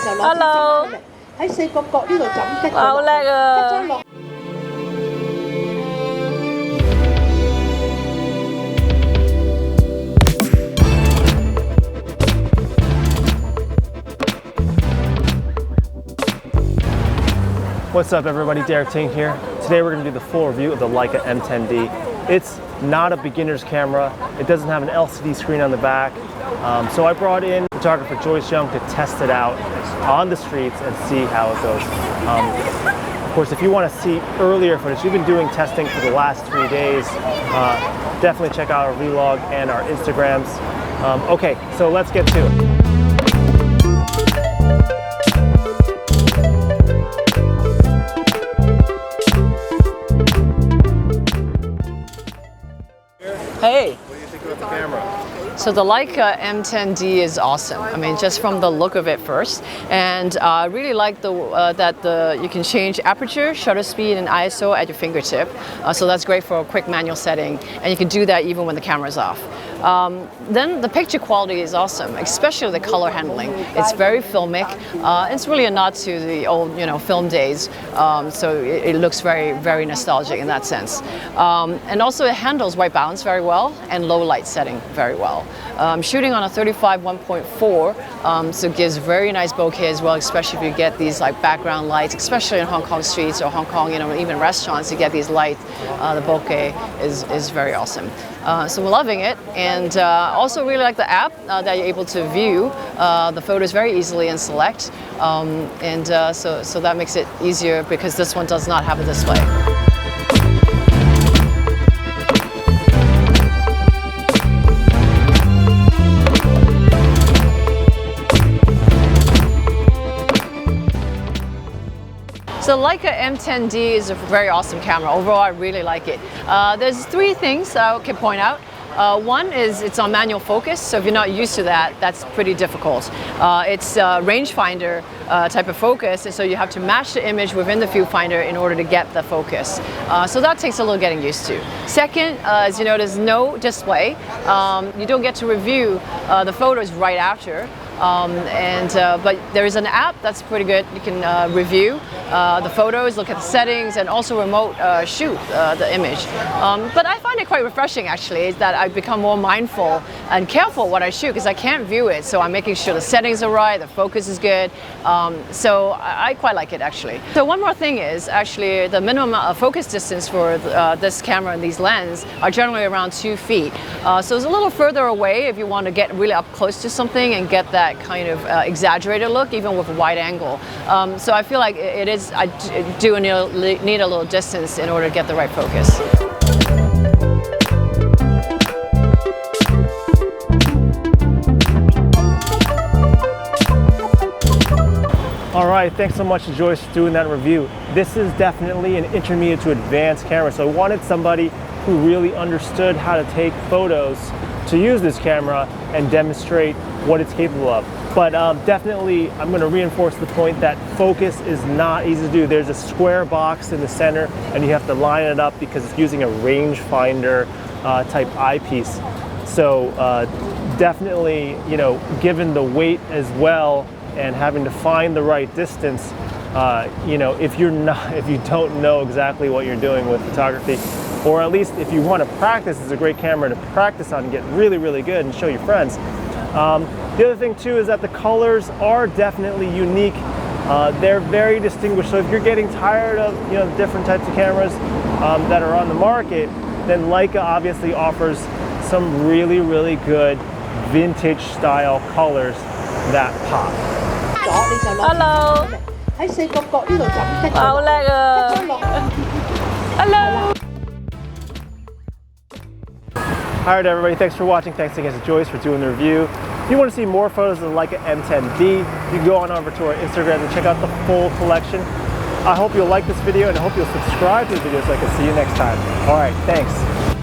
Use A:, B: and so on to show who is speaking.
A: Hello，
B: 喺四個角呢度就咁
A: 哇，好叻啊！
B: 咗落。
C: What's up everybody, Derek Ting here. Today we're going to do the full review of the Leica M10-D. It's not a beginner's camera. It doesn't have an LCD screen on the back. So I brought in photographer Joyce Young to test it out on the streets and see how it goes. Of course, if you want to see earlier footage, we've been doing testing for the last 3 days. Definitely check out our vlog and our Instagrams. Okay, so let's get to it.
A: Hey.
C: What do you think about the camera?
A: So the Leica M10-D is awesome. I mean, just from the look of it first, and I really like that you can change aperture, shutter speed, and ISO at your fingertip. So that's great for a quick manual setting, and you can do that even when the camera's off. Then the picture quality is awesome, especially the color handling. It's very filmic. It's really a nod to the old, film days. So it looks very, very nostalgic in that sense. And also it handles white balance very well and low light setting very well. Shooting on a 35 1.4, so it gives very nice bokeh as well, especially if you get these like background lights, especially in Hong Kong streets or Hong Kong, even restaurants, you get these lights. The bokeh is very awesome. So we're loving it, and also really like the app that you're able to view the photos very easily and select, so that makes it easier because this one does not have a display. So Leica M10-D is a very awesome camera. Overall, I really like it. There's 3 things I can point out. One is it's on manual focus, so if you're not used to that, that's pretty difficult. It's a rangefinder type of focus, and so you have to match the image within the viewfinder in order to get the focus. So that takes a little getting used to. Second, as you know, there's no display. You don't get to review the photos right after. But there is an app that's pretty good. You can review the photos, look at the settings, and also remote shoot the image. But I find it quite refreshing actually, is that I become more mindful and careful what I shoot because I can't view it. So I'm making sure the settings are right, the focus is good. So I quite like it actually. So one more thing is actually the minimum focus distance for this camera and these lenses are generally around 2 feet. So it's a little further away if you want to get really up close to something and get that kind of exaggerated look, even with a wide angle. So I feel like I do need a little distance in order to get the right focus.
C: All right, thanks so much to Joyce for doing that review. This is definitely an intermediate to advanced camera, so I wanted somebody who really understood how to take photos to use this camera and demonstrate what it's capable of. But definitely, I'm going to reinforce the point that focus is not easy to do. There's a square box in the center, and you have to line it up because it's using a rangefinder type eyepiece. So definitely, given the weight as well and having to find the right distance, if you don't know exactly what you're doing with photography, or at least if you want to practice, it's a great camera to practice on and get really, really good and show your friends. The other thing too is that the colors are definitely unique. They're very distinguished. So if you're getting tired of different types of cameras that are on the market, then Leica obviously offers some really, really good vintage style colors that pop.
A: Hello.
B: 喺四個角呢度就咁剔咗。
A: 哇，好叻啊！ Hello.
C: All right, everybody, thanks for watching. Thanks again to Joyce for doing the review. If you want to see more photos of the Leica M10-D, you can go on over to our Instagram and check out the full collection. I hope you'll like this video, and I hope you'll subscribe to the video so I can see you next time. All right, thanks.